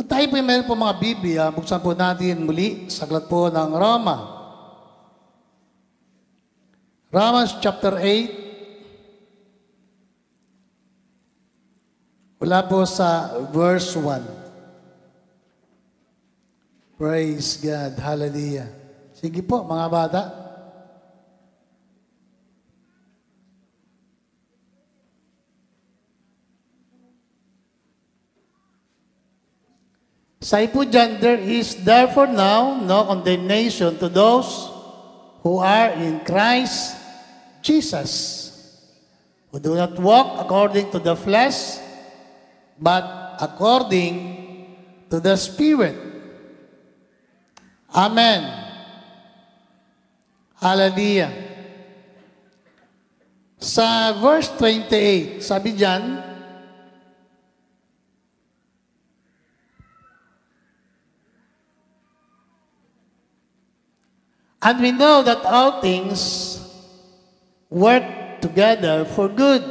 tayo po meron po mga Biblia, buksan po natin muli sa aklat po ng Roma. Romans chapter 8. Wala po sa verse 1. Praise God. Hallelujah. Sige po, mga bata. Say po dyan, there is therefore now no condemnation to those who are in Christ Jesus, who do not walk according to the flesh, but according to the Spirit. Amen. Hallelujah. Sa verse 28, sabi dyan, and we know that all things work together for good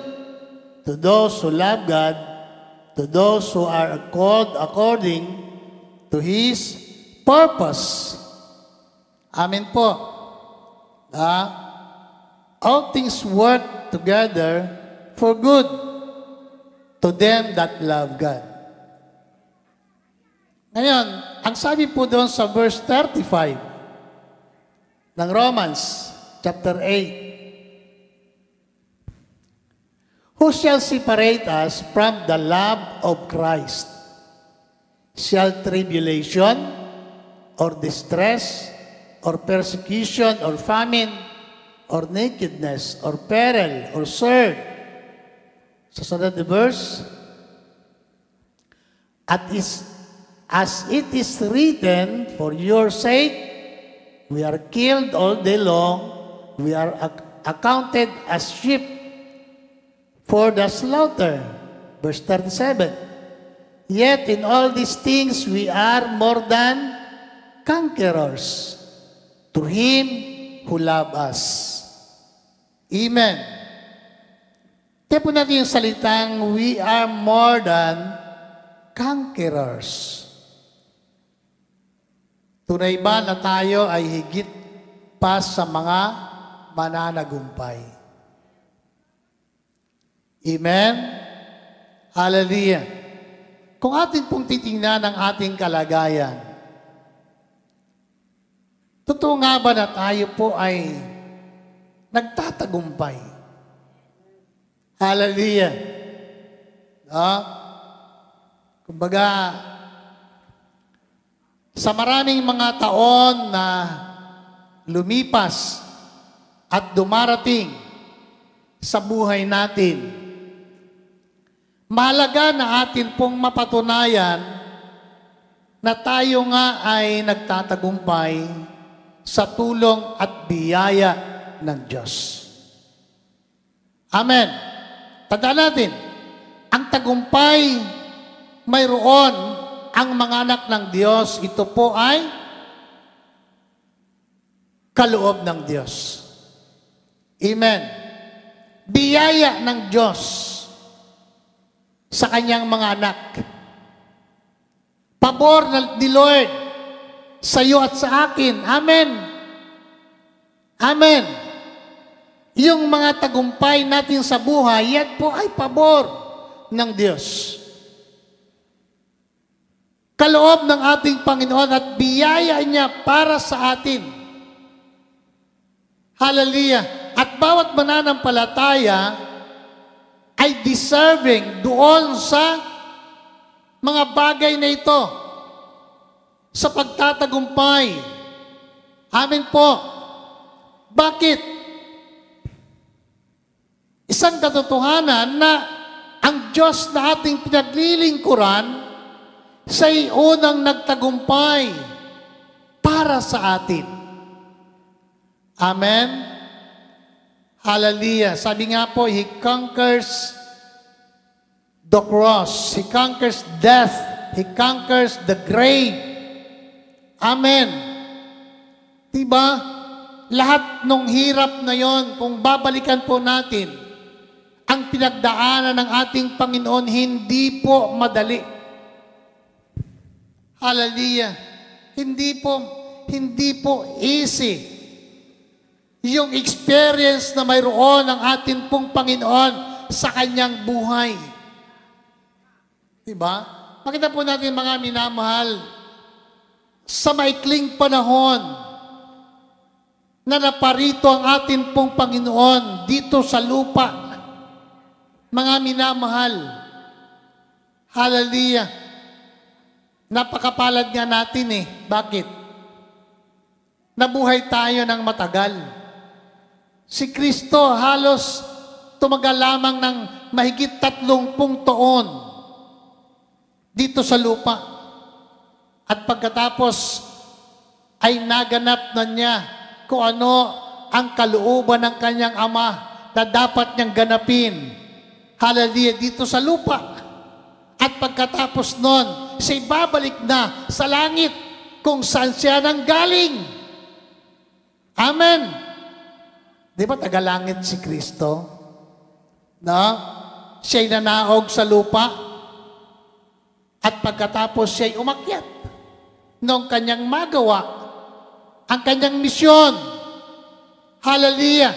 to those who love God, to those who are called according to His purpose. Amen po. All things work together for good to them that love God. Ngayon, ang sabi po doon sa verse 35, ng Romans, chapter 8. Who shall separate us from the love of Christ? Shall tribulation, or distress, or persecution, or famine, or nakedness, or peril, or sword? Sa sunod na verse, as it is written, for your sake, we are killed all day long. We are accounted as sheep for the slaughter. Verse 37. Yet in all these things we are more than conquerors through Him who loved us. Amen. Kaya po natin yung salitang, we are more than conquerors. Tunay ba na tayo ay higit pa sa mga mananagumpay? Amen? Hallelujah. Kung atin pong titingnan ang ating kalagayan, totoo nga ba na tayo po ay nagtatagumpay? Hallelujah. Kumbaga, sa maraming mga taon na lumipas at dumarating sa buhay natin, mahalaga na atin pong mapatunayan na tayo nga ay nagtatagumpay sa tulong at biyaya ng Diyos. Amen. Tandaan natin, ang tagumpay mayroon ang mga anak ng Diyos, ito po ay kaloob ng Diyos. Amen. Biyaya ng Diyos sa kanyang mga anak. Pabor ni Lord sa iyo at sa akin. Amen. Amen. Yung mga tagumpay natin sa buhay, yan po ay pabor ng Diyos. Kaloob ng ating Panginoon at biyaya niya para sa atin. Hallelujah. At bawat mananampalataya ay deserving doon sa mga bagay na ito sa pagtatagumpay. Amen po. Bakit? Isang katotohanan na ang Diyos na ating pinaglilingkuran siya'y unang nagtagumpay para sa atin. Amen? Hallelujah. Sabi nga po, He conquers the cross. He conquers death. He conquers the grave. Amen. Diba? Lahat ng hirap na yon, kung babalikan po natin, ang pinagdaanan ng ating Panginoon, hindi po madali. Hallelujah. Hindi po easy yung experience na mayroon ng ating pong Panginoon sa kanyang buhay. Diba? Makita po natin mga minamahal, sa maikling panahon na naparito ang ating pong Panginoon dito sa lupa, mga minamahal, hallelujah, napakapalad nga natin Bakit? Nabuhay tayo ng matagal. Si Kristo halos tumagal lamang ng mahigit 30 taon dito sa lupa. At pagkatapos ay naganap na niya kung ano ang kalooban ng kanyang Ama na dapat niyang ganapin. Hallelujah, dito sa lupa. At pagkatapos nun, siya'y babalik na sa langit kung saan siya nang galing. Amen. Di ba tagalangit si Kristo? No? Siya'y nanaog sa lupa at pagkatapos siya'y umakyat noong kanyang magawa ang kanyang misyon. Hallelujah!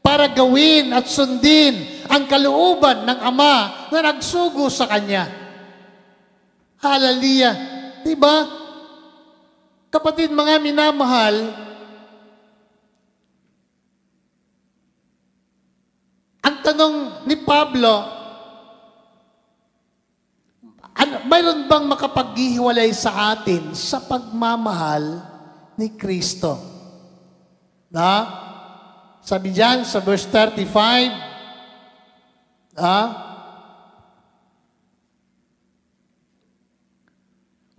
Para gawin at sundin ang kalooban ng Ama na nagsugo sa Kanya. Hallelujah! Diba? Kapatid, mga minamahal, ang tanong ni Pablo, mayroon bang makapaghihiwalay sa atin sa pagmamahal ni Kristo? Na? Sabi diyan sa verse 35,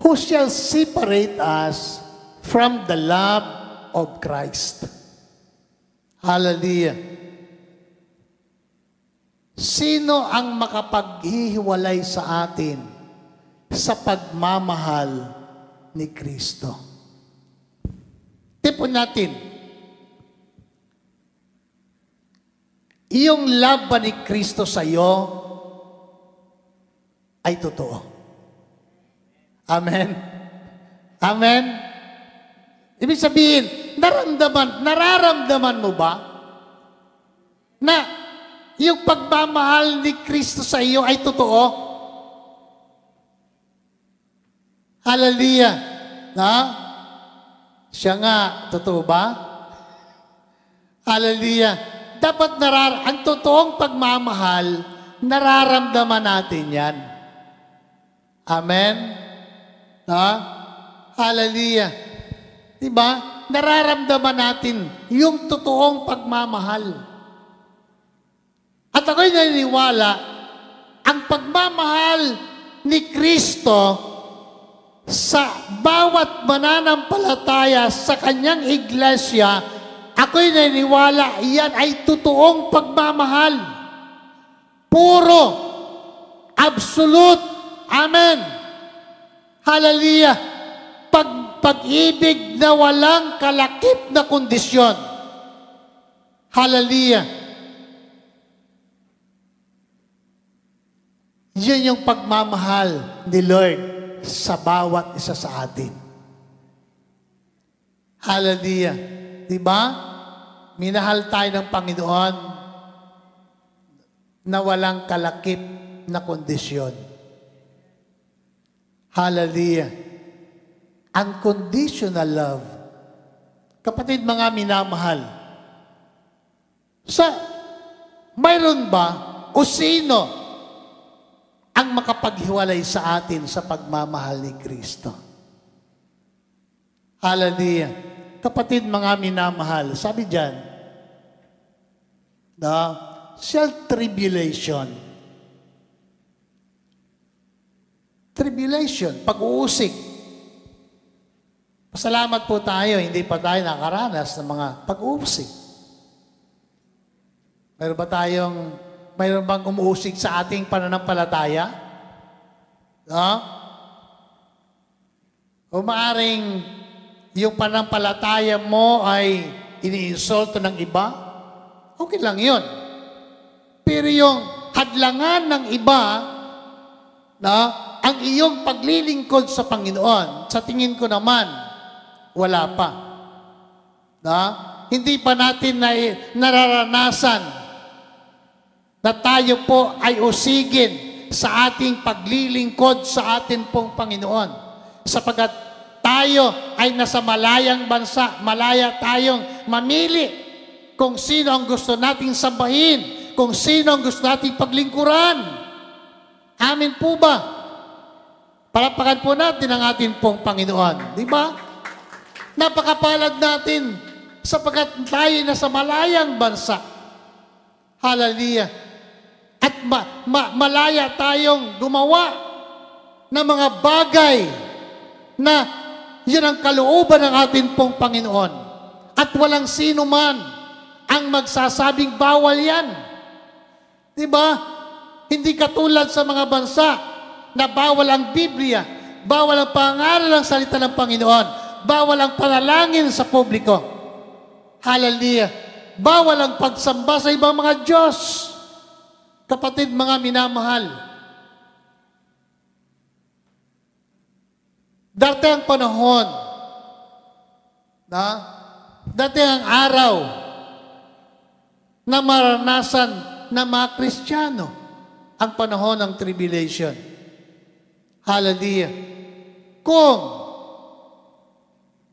who shall separate us from the love of Christ? Hallelujah. Sino ang makapaghihiwalay sa atin sa pagmamahal ni Kristo? Tipon natin, iyong love ba ni Kristo sa iyo ay totoo? Amen? Amen? Ibig sabihin, nararamdaman mo ba na yung pagmamahal ni Kristo sa iyo ay totoo? Hallelujah. Na? Siya nga, totoo ba? Hallelujah. Dapat ang totoong pagmamahal, nararamdaman natin yan. Amen? Na? Hallelujah. Diba? Nararamdaman natin yung totoong pagmamahal. At ako'y naniniwala, ang pagmamahal ni Kristo sa bawat mananampalataya sa kanyang iglesia, ako'y naniniwala, iyan ay totoong pagmamahal. Puro, absolute, amen. Hallelujah. Pag-ibig na walang kalakip na kondisyon. Hallelujah. Yun yung pagmamahal ni Lord sa bawat isa sa atin. Hallelujah. Diba? Minahal tayo ng Panginoon na walang kalakip na kondisyon. Hallelujah. Unconditional love. Kapatid, mga minamahal, mayroon ba o sino ang makapaghiwalay sa atin sa pagmamahal ni Kristo? Hallelujah. Kapatid, mga minamahal, sabi diyan, self-tribulation. Tribulation, pag-uusig. Pasalamat po tayo, hindi pa tayo nakaranas ng mga pag-uusig. Mayroon bang umuusig sa ating pananampalataya? No? O maaring yung pananampalataya mo ay iniinsulto ng iba? Okay lang yun. Pero yung hadlangan ng iba ang iyong paglilingkod sa Panginoon? Sa tingin ko naman, wala pa. Na? Hindi pa natin nararanasan na tayo po ay usigin sa ating paglilingkod sa atin pong Panginoon. Sapagkat tayo ay nasa malayang bansa, malaya tayong mamili kung sino ang gusto nating sambahin, kung sino ang gusto nating paglingkuran. Amin po ba? Palapakan po natin ang ating pong Panginoon. Di ba? Napakapalad natin sapagkat tayo nasa malayang bansa. Hallelujah. At malaya tayong gumawa ng mga bagay na yun ang kalooban ng ating pong Panginoon. At walang sino man ang magsasabing bawal yan. Diba? Hindi katulad sa mga bansa na bawal ang Biblia, bawal ang pangaral ng salita ng Panginoon, bawal ang panalangin sa publiko. Hallelujah. Bawal ang pagsamba sa ibang mga Diyos. Kapatid, mga minamahal, dati ang panahon, dati ang araw na maranasan ng mga Kristiyano ang panahon ng tribulation. Hallelujah. Kung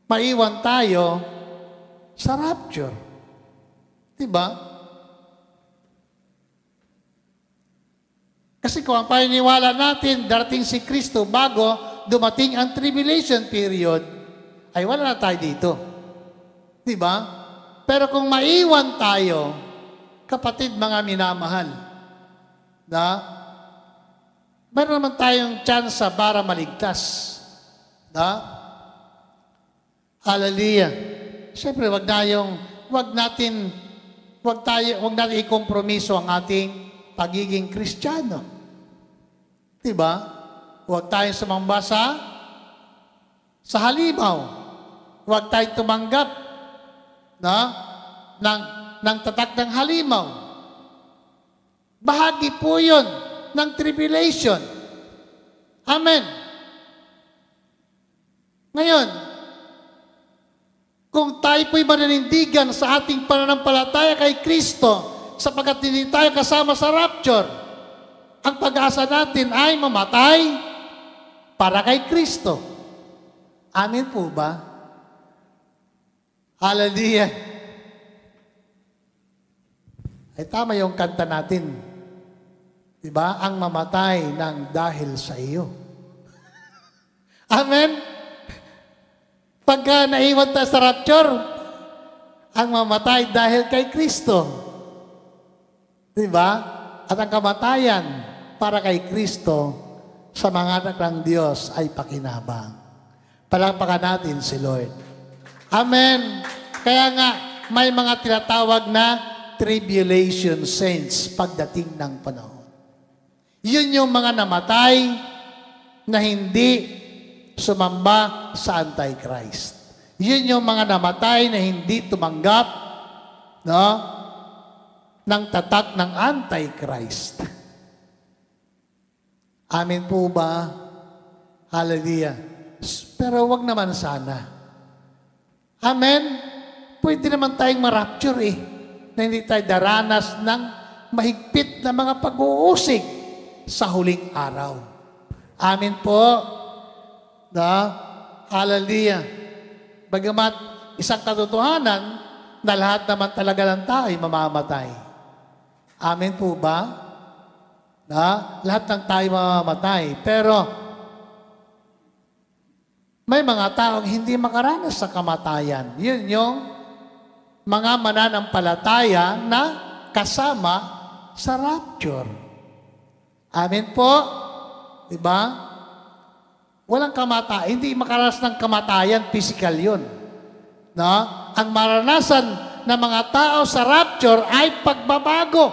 maiwan tayo sa rapture. Diba? Kasi kung ang paniniwala natin, darating si Kristo bago dumating ang tribulation period, ay wala na tayo dito. Diba? Pero kung maiwan tayo, kapatid, mga minamahal, na meron naman tayong tsansa para maligtas. Na? Hallelujah. Siyempre, wag natin i-kompromiso ang ating pagiging Kristiyano. Diba? Huwag tayong sumamba sa halimaw. Huwag tayong tumanggap ng tatak ng halimaw. Bahagi po yun ng tribulation. Amen. Ngayon, kung tayo po'y mananindigan sa ating pananampalataya kay Kristo, sapagkat hindi tayo kasama sa rapture, ang pag-asa natin ay mamatay para kay Kristo. Amin po ba? Hallelujah. Ay tama yung kanta natin. Diba? Ang mamatay ng dahil sa iyo. Amen? Pagka naiwan tayo sa rapture, ang mamatay dahil kay Kristo. Diba? At ang kamatayan para kay Kristo sa mga anak ng Diyos ay pakinabang. Palakpakan natin si Lord. Amen. Kaya nga, may mga tinatawag na tribulation saints pagdating ng panahon. Yun yung mga namatay na hindi sumamba sa Antichrist. Yun yung mga namatay na hindi tumanggap ng tatak ng Antichrist. Amin po ba? Hallelujah. Pero wag naman sana. Amen? Pwede naman tayong ma-rapture na hindi tayo daranas ng mahigpit na mga pag-uusig sa huling araw. Amin po. Hallelujah. Bagamat isang katotohanan na lahat naman talaga ng tao ay mamamatay. Amen po ba? Lahat ng tayo mamamatay. Pero may mga taong hindi makaranas sa kamatayan. Yun yung mga mananampalataya na kasama sa rapture. Amen po? Diba? Walang kamatayan. Hindi makaranas ng kamatayan, physical yun. Ang maranasan ng mga tao sa rapture ay pagbabago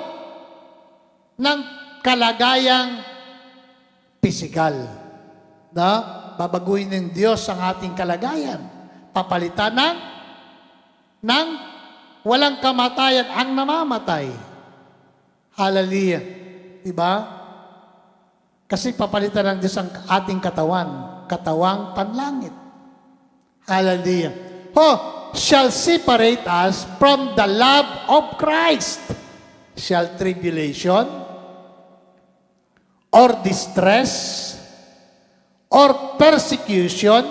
ng kalagayang physical. Babaguhin ng Diyos ang ating kalagayan. Papalitan ng walang kamatayan ang namamatay. Hallelujah. Diba? Kasi papalitan ng Diyos ang ating katawan, katawang panlangit. Hallelujah. Who shall separate us from the love of Christ? Shall tribulation, or distress, or persecution?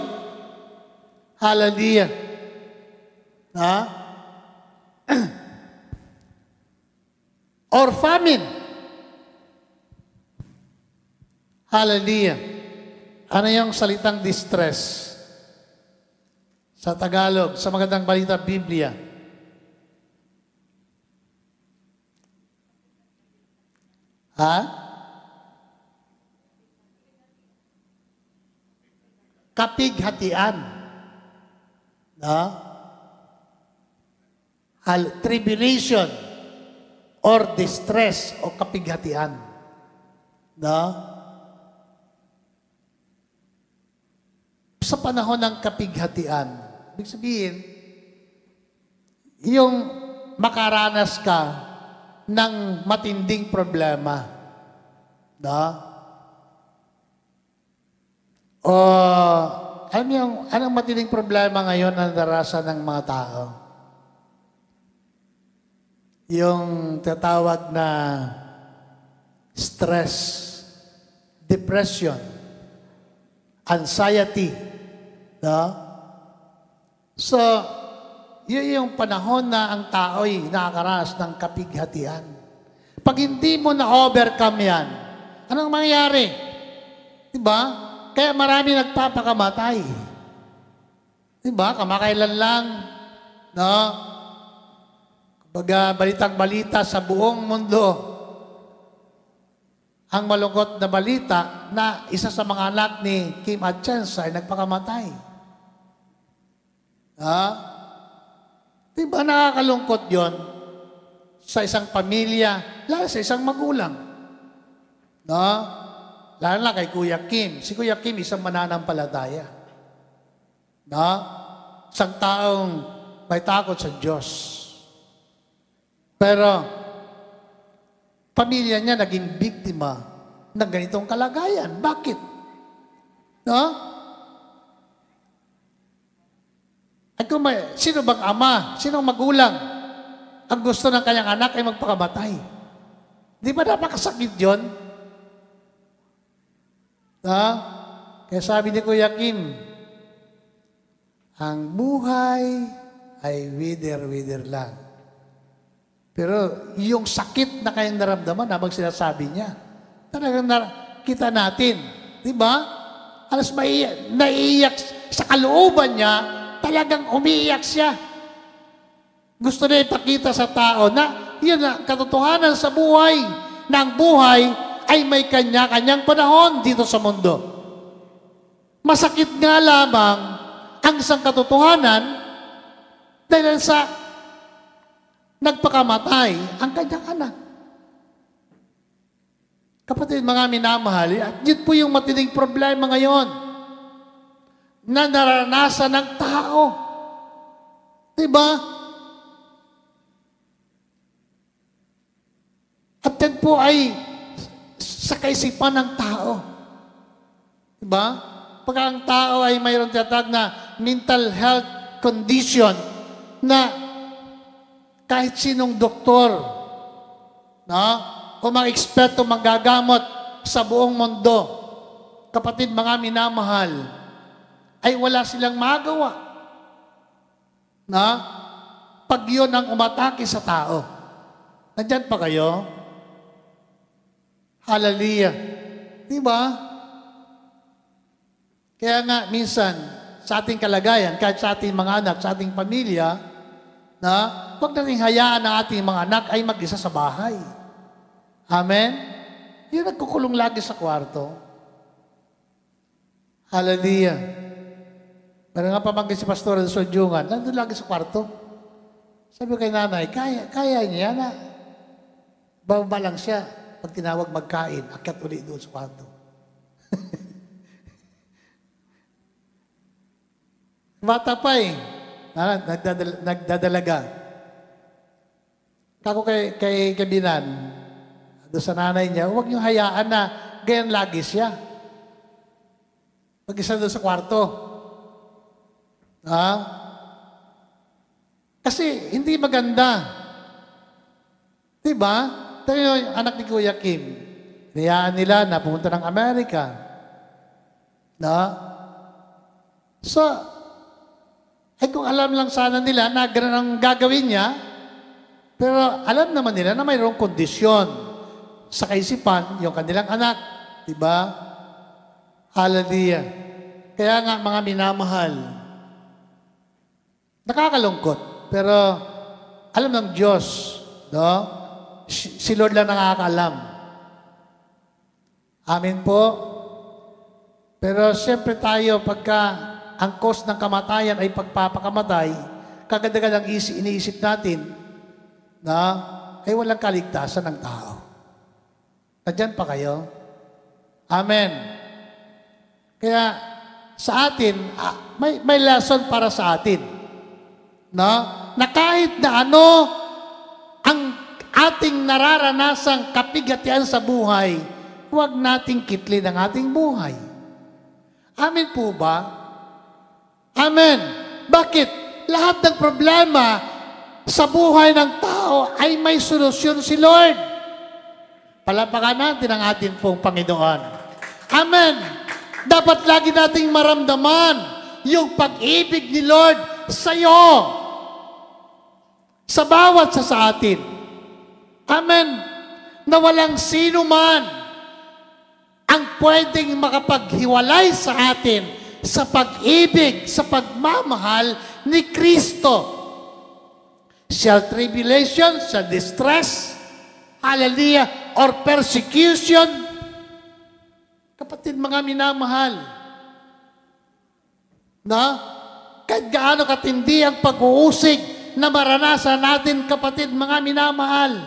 Hallelujah. Ha? Or famine? Hallelujah. Ano yung salitang distress? Sa Tagalog, sa Magandang Balita Biblia. Ha? Kapighatian. No? Tribulation or distress o kapighatian. No? Sa panahon ng kapighatian, ibig sabihin, yung makaranas ka ng matinding problema. No? O, anong matinding problema ngayon na naranasan ng mga tao? Yung tatawag na stress, depression, anxiety. No? So, yun yung panahon na ang tao'y nakakaranas ng kapighatian. Pag hindi mo na-overcome yan, anong mangyayari? Diba? Kaya marami nagpapakamatay. Diba? Kamakailan lang, no? Kumbaga, balitang-balita sa buong mundo, ang malungkot na balita na isa sa mga anak ni Kim Atienza ay nagpakamatay. Diba nakakalungkot yon sa isang pamilya, lalo sa isang magulang. No? Lalo na kay Kuya Kim. Si Kuya Kim, isang mananampalataya. No? Isang taong may takot sa Diyos. Pero, pamilya niya naging biktima ng ganitong kalagayan. Bakit? No? At kung sino bang ama, sino magulang ang gusto ng kanyang anak ay magpakamatay? Di ba napakasakit yun? No? Kaya sabi ni Kuya Kim, ang buhay ay wither lang. Pero yung sakit na kayang naramdaman habang sinasabi niya, talagang kita natin. Di ba? Alas naiiyak sa kalooban niya, talagang umiiyak siya. Gusto niya ipakita sa tao na yun na, katotohanan sa buhay, na ang buhay ay may kanya-kanyang panahon dito sa mundo. Masakit nga lamang ang isang katotohanan dahil sa nagpakamatay ang kanyang anak. Kapatid, mga minamahal, at yun po yung matinding problema ngayon na naranasan ng tao. Diba? At yan po ay sa kaisipan ng tao. Diba? Pag ang tao ay mayroon tiyatag na mental health condition na kahit sinong doktor, no? O mga eksperto manggagamot sa buong mundo, kapatid, mga minamahal, ay wala silang magawa. Na? Pag yun ang umatake sa tao. Nandyan pa kayo? Hallelujah. Diba? Kaya nga, minsan, sa ating kalagayan, kahit sa ating mga anak, sa ating pamilya, na huwag natin hayaan na ating mga anak ay mag-isa sa bahay. Amen? Yung nagkukulong lagi sa kwarto. Hallelujah. Meron nga pamangkin si Pastor sa Sodyungan, nandun lagi sa kwarto. Sabi ko kay nanay, kaya niya na. Bababa lang siya. Pag tinawag magkain, akyat ulit doon sa kwarto. Bata pa eh. Nagdadalaga. Kako kay Kabinan, doon sa nanay niya, huwag niyong hayaan na ganyan lagi siya. Mag-isa doon sa kwarto. Kasi hindi maganda. Diba? Ito yung anak ni Kuya Kim. Niyaan nila na pumunta ng Amerika. So, kung alam lang sana nila na ganun ang gagawin niya, pero alam naman nila na mayroong kondisyon sa kaisipan yung kanilang anak. Diba? Hallelujah. Kaya nga mga minamahal, nakakalungkot, pero alam ng Diyos, no? Si Lord lang nakakaalam. Amen po. Pero siyempre tayo, pagka ang cause ng kamatayan ay pagpapakamatay, kagad-agad ang iniisip natin na ay walang kaligtasan ng tao. Nandiyan pa kayo? Amen. Kaya sa atin, may lesson para sa atin. No? Na kahit na ano ang ating nararanasang kapigatian sa buhay, huwag nating kitlin ang ating buhay. Amen po ba? Amen. Bakit? Lahat ng problema sa buhay ng tao ay may solusyon si Lord. Palapakan natin ang ating pong Panginoon. Amen. Dapat lagi nating maramdaman yung pag-ibig ni Lord sa iyo. Sa bawat sa atin. Amen. Na walang sino man ang pwedeng makapaghiwalay sa atin sa pag-ibig, sa pagmamahal ni Kristo. Shall tribulation, shall distress, hallelujah, or persecution. Kapatid, mga minamahal, na kahit gaano katindi ang pag-uusig na maranasan natin, kapatid, mga minamahal,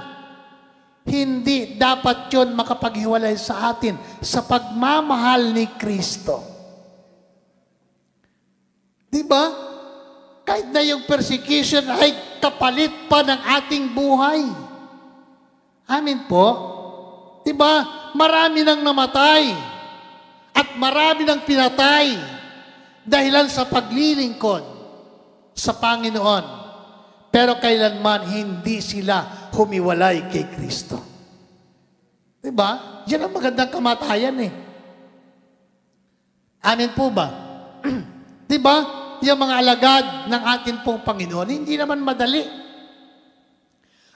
hindi dapat yun makapaghiwalay sa atin sa pagmamahal ni Kristo. Diba? Kahit na yung persecution ay kapalit pa ng ating buhay. Amin po? Diba? Marami nang namatay at marami nang pinatay dahilan sa paglilingkod sa Panginoon. Pero kailanman hindi sila humiwalay kay Kristo. Diba? Yan ang magandang kamatayan eh. Amin po ba? Diba? Yung mga alagad ng ating pong Panginoon, hindi naman madali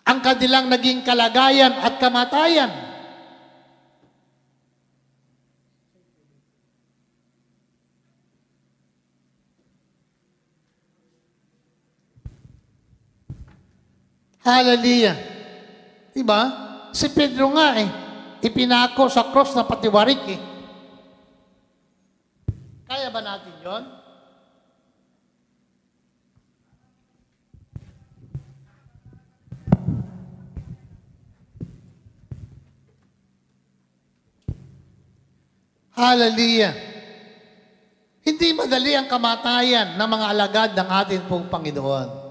ang kanilang naging kalagayan at kamatayan. Hallelujah. Diba? Si Pedro nga ipinako sa cross na patiwarik eh. Kaya ba natin yon? Hallelujah. Hindi madali ang kamatayan ng mga alagad ng ating pong Panginoon.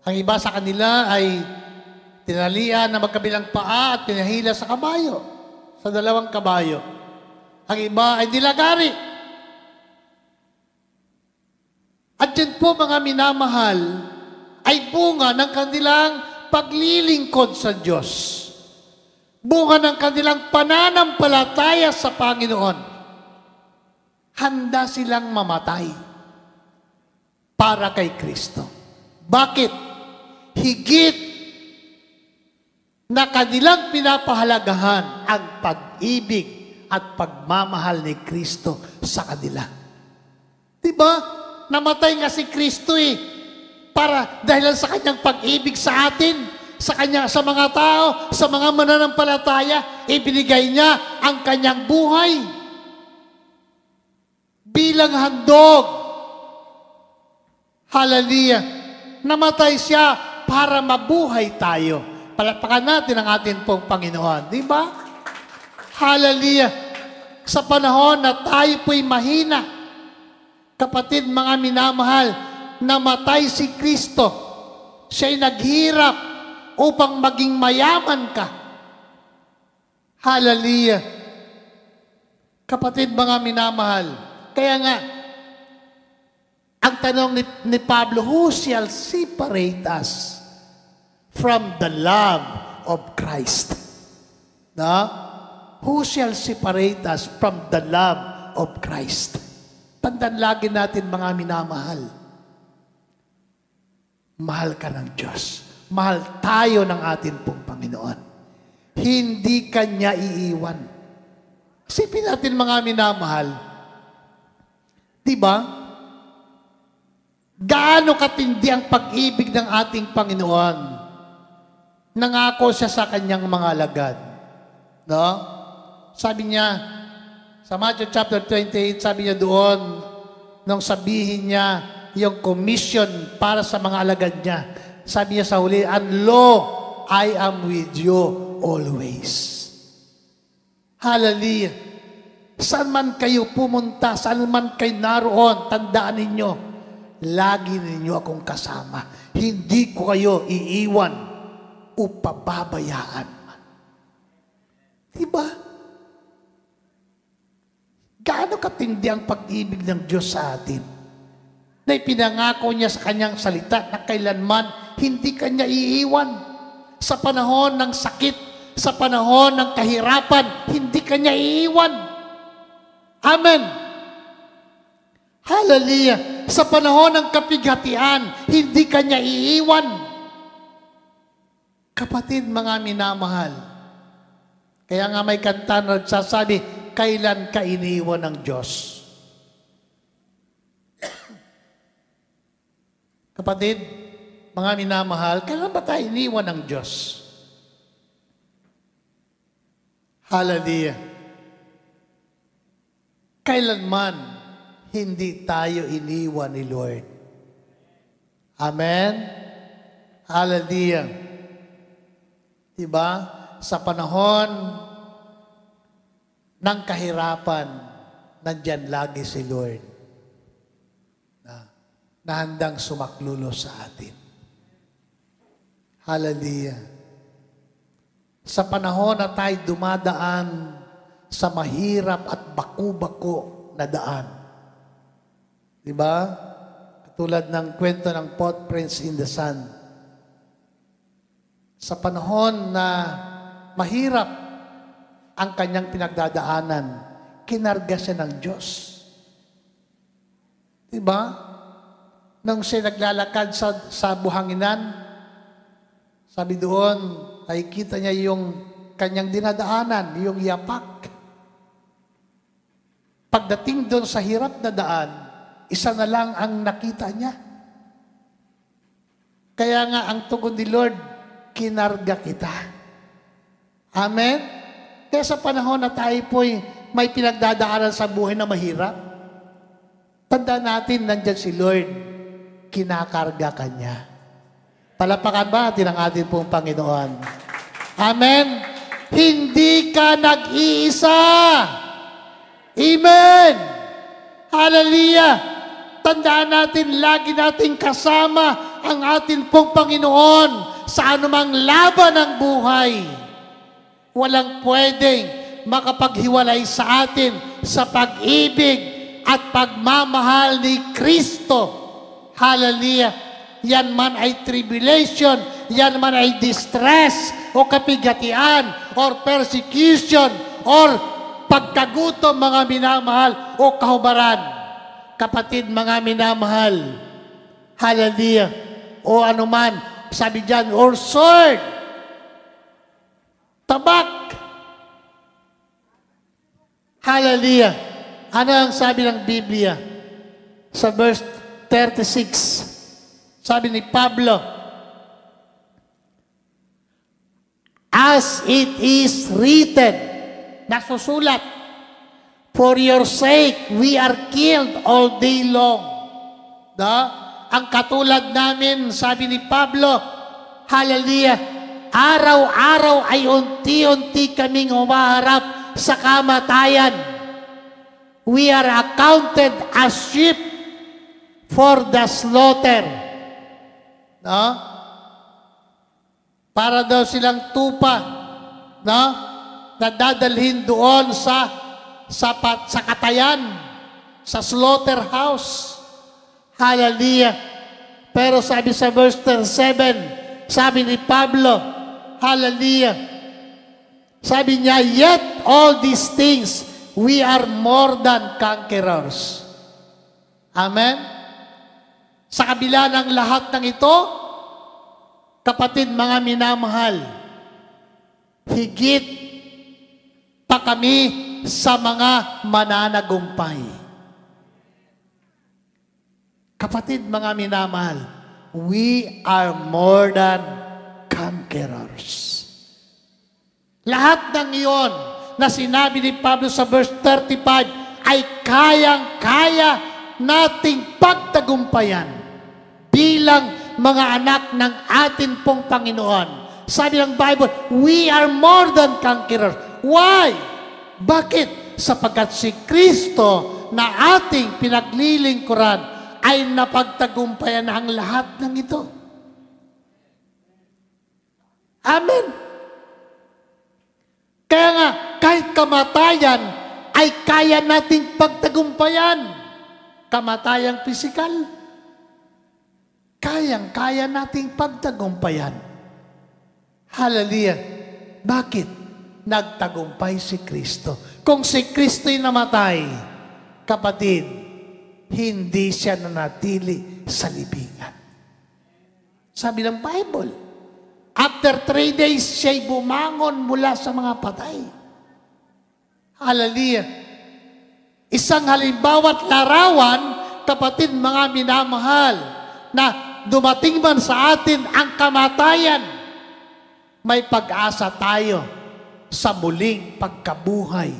Ang iba sa kanila ay tinalian na magkabilang paa at pinahila sa kabayo, sa dalawang kabayo. Ang iba ay nilagari. At yun po, mga minamahal, ay bunga ng kanilang paglilingkod sa Diyos. Bunga ng kanilang pananampalataya sa Panginoon. Handa silang mamatay para kay Kristo. Bakit? Higit na kanilang pinapahalagahan ang pag-ibig at pagmamahal ni Kristo sa kanila. Diba? Namatay nga si Kristo para dahil sa kanyang pag-ibig sa atin, sa mga tao, sa mga mananampalataya, ibinigay niya ang kanyang buhay bilang handog. Hallelujah. Namatay siya para mabuhay tayo. Palakpakan natin ang ating pong Panginoon. Di ba? Hallelujah. Sa panahon na tayo po'y mahina, kapatid, mga minamahal, namatay si Kristo. Siya'y naghirap upang maging mayaman ka. Hallelujah. Kapatid, mga minamahal, kaya nga, ang tanong ni Pablo, who shall separate us from the love of Christ? No? Who shall separate us from the love of Christ? Tandaan lagi natin, mga minamahal. Mahal ka ng Diyos. Mahal tayo ng ating pong Panginoon. Hindi Kanya iiwan. Isipin natin, mga minamahal, di ba? Gaano katindi ang pag-ibig ng ating Panginoon? Nangako siya sa Kanyang mga alagad. No? Sabi niya, sa Matthew chapter 28, sabi niya doon, nung sabihin niya yung commission para sa mga alagad niya, sabi niya sa huli, and lo, I am with you always. Hallelujah. Saan man kayo pumunta, saan man kayo naroon, tandaan ninyo, lagi ninyo akong kasama. Hindi ko kayo iiwan o pababayaan man. Diba? Gaano katindi ang pag-ibig ng Diyos sa atin? Na ipinangako niya sa Kanyang salita na kailanman hindi Kanya iiwan. Sa panahon ng sakit, sa panahon ng kahirapan, hindi Kanya iiwan. Amen. Hallelujah. Sa panahon ng kapighatian, hindi Kanya iiwan. Kapatid, mga minamahal, kaya nga may kanta na nagsasabi, kailan ka iniwan ng Diyos? Kapatid, mga minamahal, kailan ba tayo iniwan ng Diyos? Hallelujah. Kailanman hindi tayo iniwan ni Lord. Amen? Hallelujah. Diba? Sa panahon ng kahirapan, nandyan lagi si Lord na handang sumaklulo sa atin. Hallelujah. Sa panahon na tayo dumadaan sa mahirap at baku-bako na daan. Diba? Katulad ng kwento ng Footprints in the Sun. Sa panahon na mahirap ang kanyang pinagdadaanan, kinarga siya ng Diyos. Diba? Nung siya naglalakad sa buhanginan, sabi doon, nakikita niya yung kanyang dinadaanan, yung yapak. Pagdating doon sa hirap na daan, isa na lang ang nakita niya. Kaya nga ang tugon ni Lord, kinarga kita. Amen? Kaya sa panahon na tayo po'y may pinagdadaanan sa buhay na mahirap, tandaan natin, nandyan si Lord, kinakarga ka niya. Palapakan ba natin ang ating pong Panginoon? Amen? Hindi ka nag-iisa. Amen! Hallelujah! Tandaan natin, lagi natin kasama ang ating pong Panginoon sa anumang laban ng buhay. Walang pwedeng makapaghiwalay sa atin sa pag-ibig at pagmamahal ni Kristo. Hallelujah! Yan man ay tribulation, yan man ay distress, o kapighatian, or persecution, or pagkagutom, mga minamahal, o kahubaran. Kapatid, mga minamahal, hallelujah, o anuman, sabi dyan, or sword, tabak, hallelujah. Ano ang sabi ng Biblia? Sa verse 36, sabi ni Pablo, as it is written, nasusulat, for your sake, we are killed all day long. Ang katulad namin, sabi ni Pablo, hallelujah, araw-araw ay unti-unti kaming humaharap sa kamatayan. We are accounted as sheep for the slaughter. No? Para daw silang tupa, no? Na dadalhin doon sa sa katayan, sa slaughterhouse. Hallelujah. Pero sabi sa verse 7, sabi ni Pablo, hallelujah, sabi niya, yet all these things, we are more than conquerors. Amen? Sa kabila ng lahat ng ito, kapatid, mga minamahal, higit pa kami sa mga mananagumpay. Kapatid, mga minamahal, we are more than conquerors. Lahat ng iyon na sinabi ni Pablo sa verse 35 ay kayang-kaya nating pagtagumpayan bilang mga anak ng atin pong Panginoon. Sabi ng Bible, we are more than conquerors. Why? Bakit? Sapagkat si Kristo na ating pinaglilingkuran ay napagtagumpayan na ang lahat ng ito. Amen. Kaya nga, kahit kamatayan, ay kaya nating pagtagumpayan. Kamatayang pisikal, kayang-kaya nating pagtagumpayan. Hallelujah. Bakit? Nagtagumpay si Kristo. Kung si Kristo'y namatay, kapatid, hindi siya nanatili sa libingan. Sabi ng Bible, after 3 days, siya'y bumangon mula sa mga patay. Hallelujah. Isang halimbawa at larawan, kapatid, mga minamahal, na dumating man sa atin ang kamatayan, may pag-asa tayo sa muling pagkabuhay.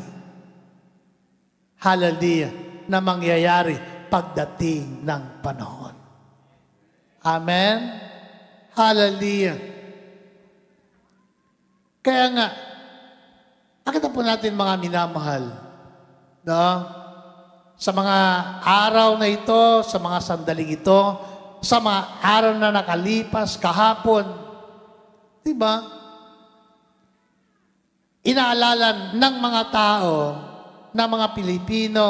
Hallelujah. Na mangyayari pagdating ng panahon. Amen? Hallelujah. Kaya nga, nakita po natin mga minamahal, no? Sa mga araw na ito, sa mga sandaling ito, sa mga araw na nakalipas, kahapon, di ba? Inaalala ng mga tao, ng mga Pilipino,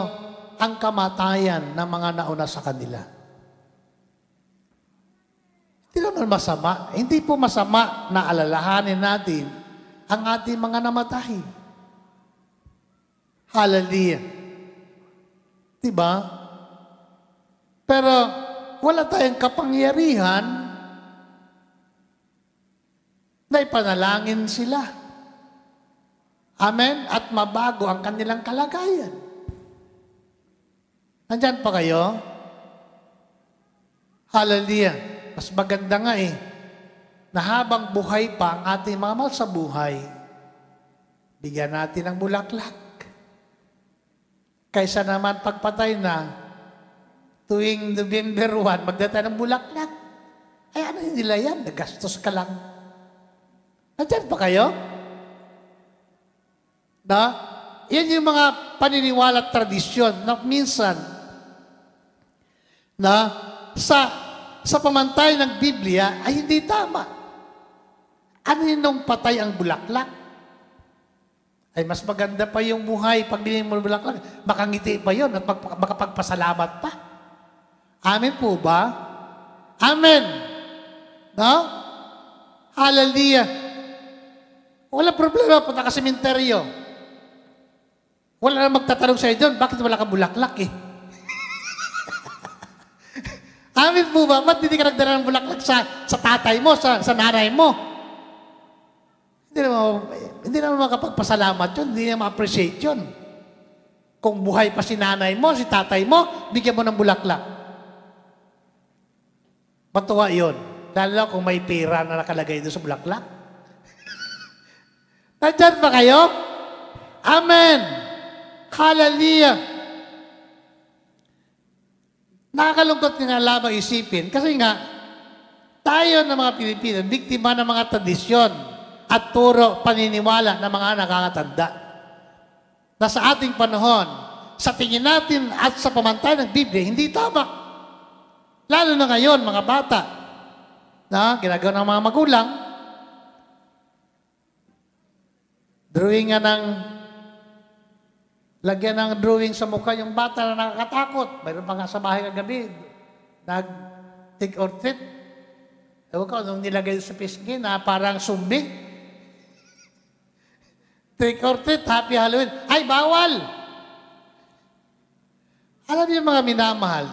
ang kamatayan ng mga nauna sa kanila. Hindi naman masama. Hindi po masama na alalahanin natin ang ating mga namatay. Hallelujah. Diba? Pero wala tayong kapangyarihan na ipanalangin sila. Amen? At mabago ang kanilang kalagayan. Nandyan pa kayo? Hallelujah. Mas maganda nga na habang buhay pa ang ating mga mahal sa buhay, bigyan natin ng bulaklak. Kaysa naman pagpatay na, tuwing November 1, magdata ng bulaklak. Ay, ano nila yan? Nagastos ka lang. Nandyan pa kayo? Na? Yan yung mga paniniwala at tradisyon na minsan na sa pamantay ng Biblia ay hindi tama. Ano yun nung patay ang bulaklak? Ay mas maganda pa yung buhay pag binigyan mo ng bulaklak. Makangiti pa yun at makapagpasalamat pa. Amen po ba? Amen. No? Hallelujah. Wala problema, punta ka sa sementeryo. Wala na magtatanong sa'yo doon, bakit wala kang bulaklak Amen po ba? Ba't hindi ka nagdala ng bulaklak sa tatay mo, sa nanay mo? Hindi naman makapagpasalamat yun, hindi naman ma-appreciate yun. Kung buhay pa si nanay mo, si tatay mo, bigyan mo ng bulaklak. Matuwa yun. Lalo kung may pera na nakalagay doon sa bulaklak. Nandyan ba kayo? Amen. Hallelujah. Nakakalungkot nga lamang isipin kasi nga tayo na mga Pilipino, biktima ng mga tradisyon at turo paniniwala ng mga nakakatanda. Na sa ating panahon, sa tingin natin at sa pamantay ng Biblia, hindi tama. Lalo na ngayon, mga bata, na ginagawa ng mga magulang, drawing nga ng Lagyan ng drawing sa mukha yung bata na nakakatakot. Mayroon pa nga sa bahay kagabi. Nag-take or treat. Ewan ko, nung nilagay sa pisngi na parang zombie. Take or treat, happy Halloween. Ay, bawal! Alam niyo mga minamahal,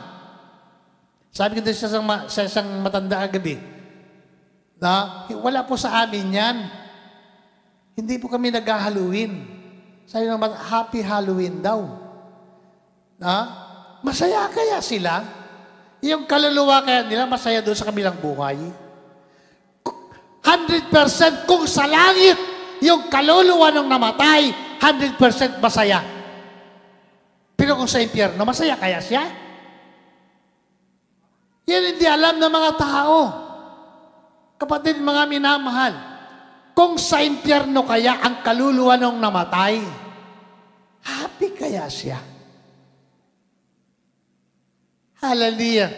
sabi ko doon sa isang matanda kagabi, na wala po sa amin yan. Hindi po kami nag-Halloween. Sabi naman, happy Halloween daw. Masaya kaya sila? Yung kaluluwa kaya nila, masaya doon sa kabilang buhay? 100% kung sa langit, yung kaluluwa ng namatay, 100% masaya. Pero kung sa impyerno, masaya kaya siya? Yan hindi alam ng mga tao. Kapatid, mga minamahal, kung sa impyerno kaya ang kaluluwa ng namatay, happy kaya siya? Hallelujah.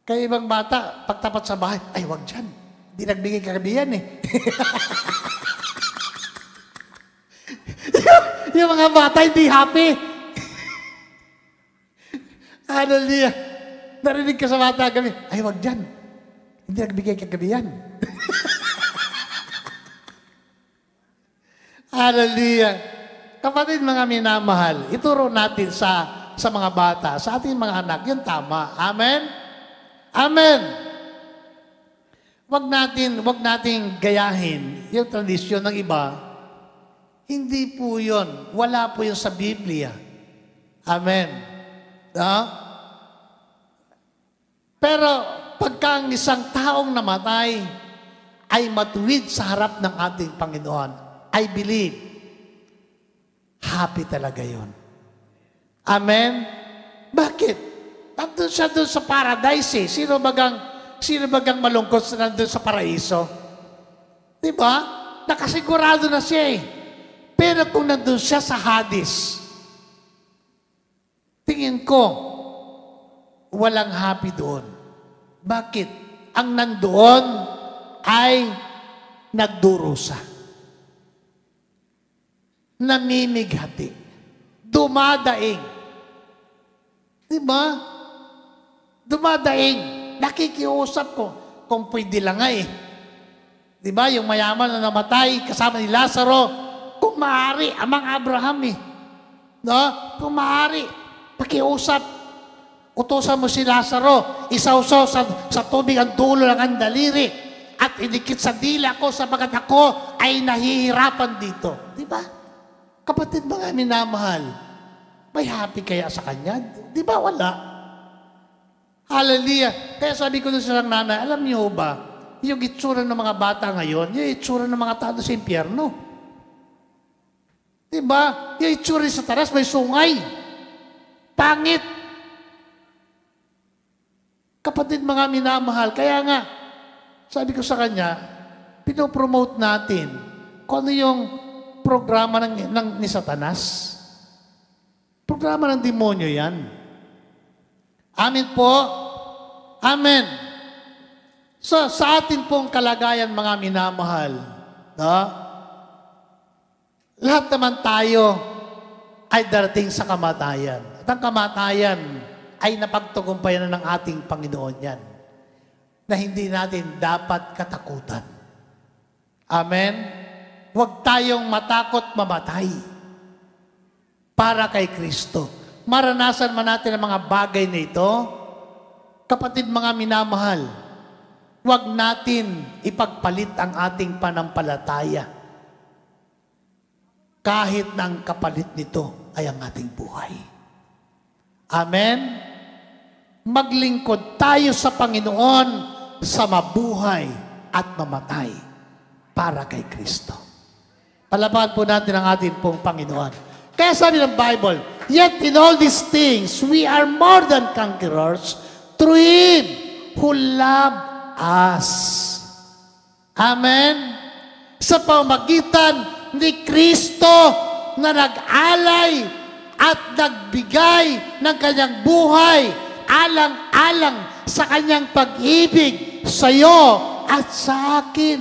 Kaya ibang bata, pagtapat sa bahay, ay wag dyan. Hindi nagbigay kagabihan eh. Yung mga bata hindi happy. Hallelujah. Narinig ka sa bata kagabi, ay wag dyan. Hindi nagbigay kagabihan. Hallelujah. Kapatid, mga minamahal, ituro natin sa mga bata, sa ating mga anak, yung tama. Amen? Amen. Wag nating gayahin yung tradisyon ng iba. Hindi po yun. Wala po yun sa Biblia. Amen. Pero pagka ang isang taong namatay ay matuwid sa harap ng ating Panginoon, I believe, happy talaga yun. Amen? Bakit? Nandun siya doon sa paradise eh. Sino bagang malungkot na nandun sa paraiso? Diba? Nakasigurado na siya eh. Pero kung nandun siya sa Hades, tingin ko, walang happy doon. Bakit? Ang nandoon ay nagdurusa. Namimighati. Dumadaing. Diba? Dumadaing. Nakikiusap ko. Kung pwede lang nga eh. Diba? Yung mayaman na namatay kasama ni Lazaro, kung maaari, amang Abraham eh. No? Kung maaari, pakiusap. Utusan mo si Lazaro, isawsaw sa tubig ang dulo ng ang daliri at idikit sa dila ko sapagat ako ay nahihirapan dito. Di ba? Kapatid, mga minamahal, may happy kaya sa kanya? Di ba? Wala. Hallelujah. Kaya sabi ko sa nanay, alam niyo ba, yung itsura ng mga bata ngayon, yung itsura ng mga tao sa impyerno. Di ba? Yung itsura sa taras, may sungay. Pangit. Kapatid, mga minamahal, kaya nga, sabi ko sa kanya, pinopromote natin kung ano yung programa ni Satanas. Programa ng demonyo yan. Amin po. Amen. So, sa atin pong kalagayan, mga minamahal, no? Lahat naman tayo ay darating sa kamatayan. At ang kamatayan ay napagtagumpayan na ng ating Panginoon yan, na hindi natin dapat katakutan. Amen? Huwag tayong matakot mamatay para kay Kristo. Maranasan man natin ang mga bagay na ito, kapatid, mga minamahal, huwag natin ipagpalit ang ating panampalataya kahit na ang kapalit nito ay ang ating buhay. Amen? Maglingkod tayo sa Panginoon sa mabuhay at mamatay para kay Kristo. Palapakan po natin ang ating pong Panginoon. Kaya sabi ng Bible, yet in all these things, we are more than conquerors through Him who loved us. Amen? Sa pamagitan ni Kristo na nag-alay at nagbigay ng kanyang buhay alang-alang sa kanyang pag-ibig sa iyo at sa akin.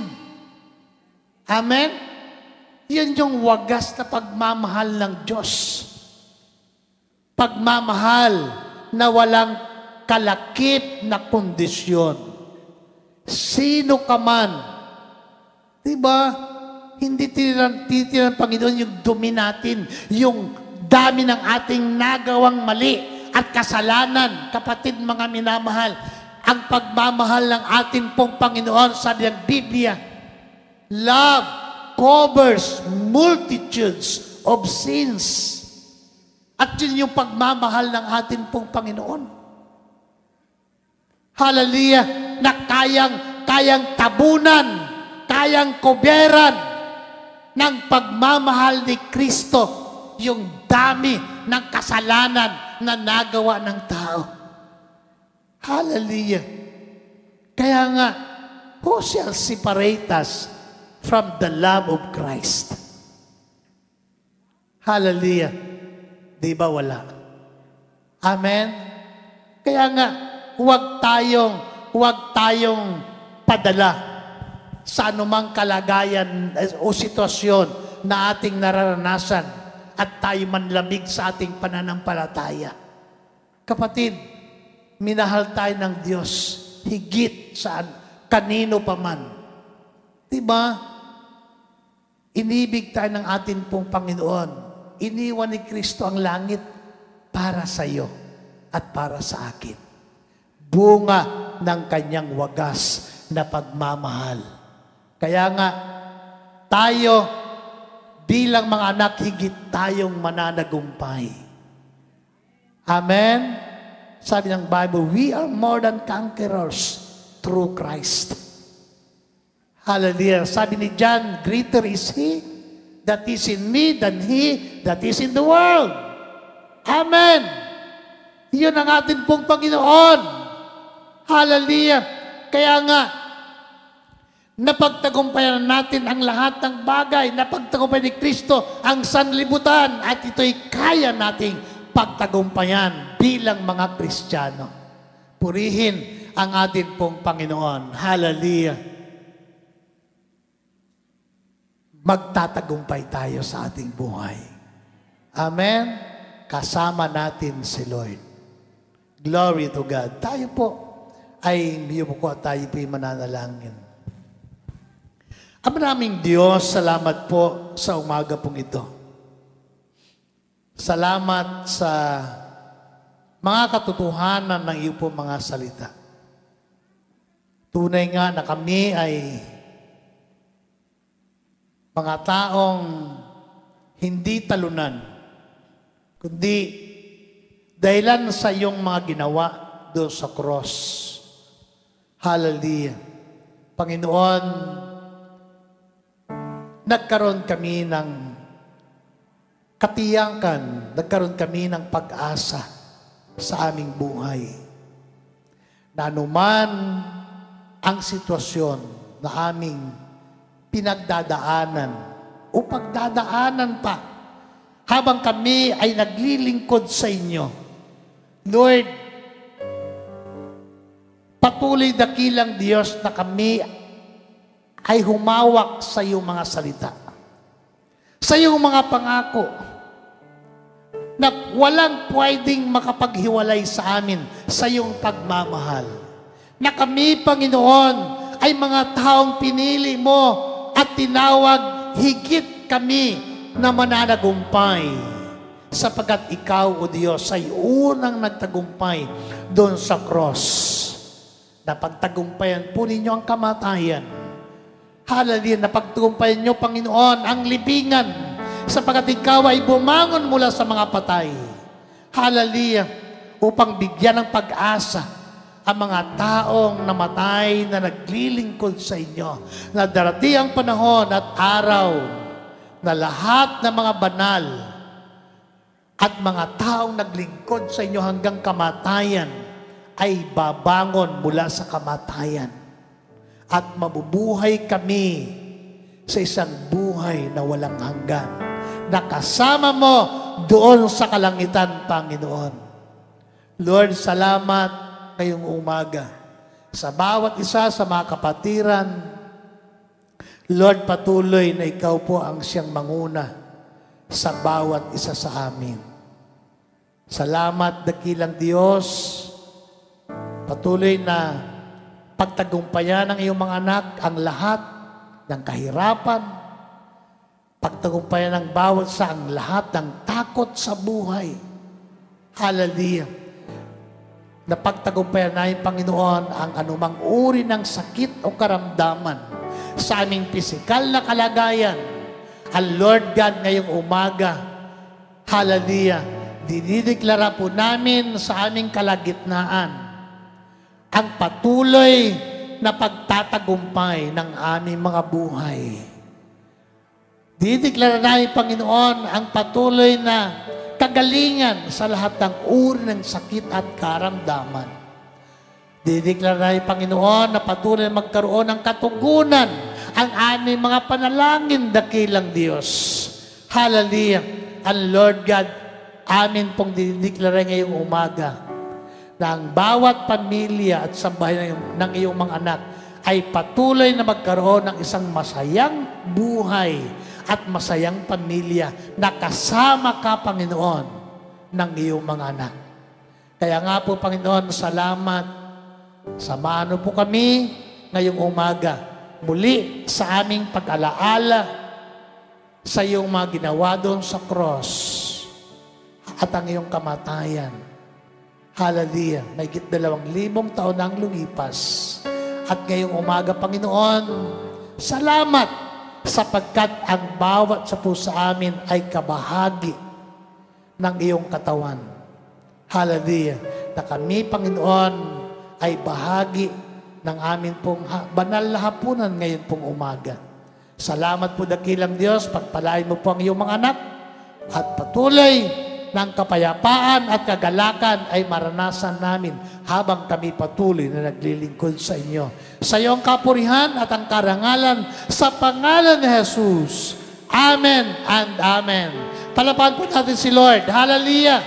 Amen? Yun yung wagas na pagmamahal ng Diyos. Pagmamahal na walang kalakip na kondisyon. Sino ka man, diba? Hindi tinitin ng Panginoon yung dumi natin, yung dami ng ating nagawang mali at kasalanan. Kapatid, mga minamahal, ang pagmamahal ng ating pong Panginoon, sabi ng Biblia, love covers multitudes of sins. At yun yung pagmamahal ng ating pong Panginoon. Hallelujah! Na kayang tabunan, kayang koberan ng pagmamahal ni Kristo yung dami ng kasalanan na nagawa ng tao. Hallelujah! Kaya nga, who shall separate us from the love of Christ? Hallelujah! Di ba wala? Amen? Kaya nga, huwag tayong padala sa anumang kalagayan o sitwasyon na ating nararanasan at tayo manlamig sa ating pananampalataya. Kapatid, minahal tayo ng Diyos higit sa kanino pa man. Diba? Inibig tayo ng ating pong Panginoon. Iniwan ni Kristo ang langit para sa iyo at para sa akin. Bunga ng kanyang wagas na pagmamahal. Kaya nga, tayo bilang mga anak, higit tayong mananagumpay. Amen? Sabi ng Bible, we are more than conquerors through Christ. Hallelujah. Sabi ni John, greater is He that is in me than he that is in the world. Amen. Iyon ang atin pong Panginoon. Hallelujah. Kaya nga, napagtagumpayan natin ang lahat ng bagay. Napagtagumpayan ni Kristo ang sanlibutan at ito'y kaya nating pagtagumpayan bilang mga Kristiyano. Purihin ang atin pong Panginoon. Hallelujah. Magtatagumpay tayo sa ating buhay. Amen? Kasama natin si Lord. Glory to God. Tayo po ay biyuko at tayo po'y mananalangin. Ama naming Diyos, salamat po sa umaga pong ito. Salamat sa mga katotohanan ng iyo po mga salita. Tunay nga na kami ay mga taong hindi talunan, kundi dahilan sa iyong mga ginawa doon sa cross. Hallelujah. Panginoon, nagkaroon kami ng katiyakan, nagkaroon kami ng pag-asa sa aming buhay. Na anuman ang sitwasyon na aming pinagdadaanan o pagdadaanan pa habang kami ay naglilingkod sa inyo. Lord, patuloy dakilang Diyos na kami ay humawak sa iyong mga salita. Sa iyong mga pangako na walang pwedeng makapaghiwalay sa amin sa iyong pagmamahal. Na kami, Panginoon, ay mga taong pinili mo at tinawag higit kami na mananagumpay sapagkat ikaw, O Diyos, ay unang nagtagumpay doon sa cross. Napagtagumpayan po ninyo ang kamatayan. Hallelujah, napagtagumpayan nyo, Panginoon, ang libingan sapagkat ikaw ay bumangon mula sa mga patay. Hallelujah, upang bigyan ng pag-asa ang mga taong namatay na naglilingkod sa inyo, na darating ang panahon at araw na lahat ng mga banal at mga taong naglingkod sa inyo hanggang kamatayan ay babangon mula sa kamatayan at mabubuhay kami sa isang buhay na walang hanggan, na kasama mo doon sa kalangitan, Panginoon. Lord, salamat ngayong umaga sa bawat isa sa mga kapatiran, Lord, patuloy na ikaw po ang siyang manguna sa bawat isa sa amin. Salamat, dakilang Diyos. Patuloy na pagtagumpayan ng iyong mga anak ang lahat ng kahirapan, pagtagumpayan ng bawat sa ang lahat ng takot sa buhay. Hallelujah. Na pagtagumpayan namin, Panginoon, ang anumang uri ng sakit o karamdaman sa aming pisikal na kalagayan. Ang Lord God ngayong umaga, hallelujah, dinideklara po namin sa aming kalagitnaan ang patuloy na pagtatagumpay ng aming mga buhay. Dideklara namin, Panginoon, ang patuloy na kagalingan sa lahat ng uri ng sakit at karamdaman. Dideklara namin, Panginoon, na patuloy magkaroon ng katugunan ang aming mga panalangin, dakilang Diyos. Hallelujah. Ang Lord God, amin pong dideklara ngayong umaga na ang bawat pamilya at sambahay ng iyong mga anak ay patuloy na magkaroon ng isang masayang buhay at masayang pamilya na kasama ka, Panginoon, ng iyong mga anak. Kaya nga po, Panginoon, salamat. Samahan po kami ngayong umaga muli sa aming pag-alaala sa iyong mga ginawa doon sa cross at ang iyong kamatayan. Hallelujah. May 2,000 taon na ang lumipas. At ngayong umaga, Panginoon, salamat sapagkat ang bawat sa puso amin ay kabahagi ng iyong katawan. Hallelujah. Na kami, Panginoon, ay bahagi ng amin pong banal na hapunan ngayon pong umaga. Salamat po, dakilang Diyos. Pagpalain mo po ang iyong mga anak at patuloy ng kapayapaan at kagalakan ay maranasan namin habang kami patuloy na naglilingkod sa inyo. Sa iyo ang kapurihan at ang karangalan sa pangalan ni Jesus. Amen and amen. Palapakan po natin si Lord. Hallelujah.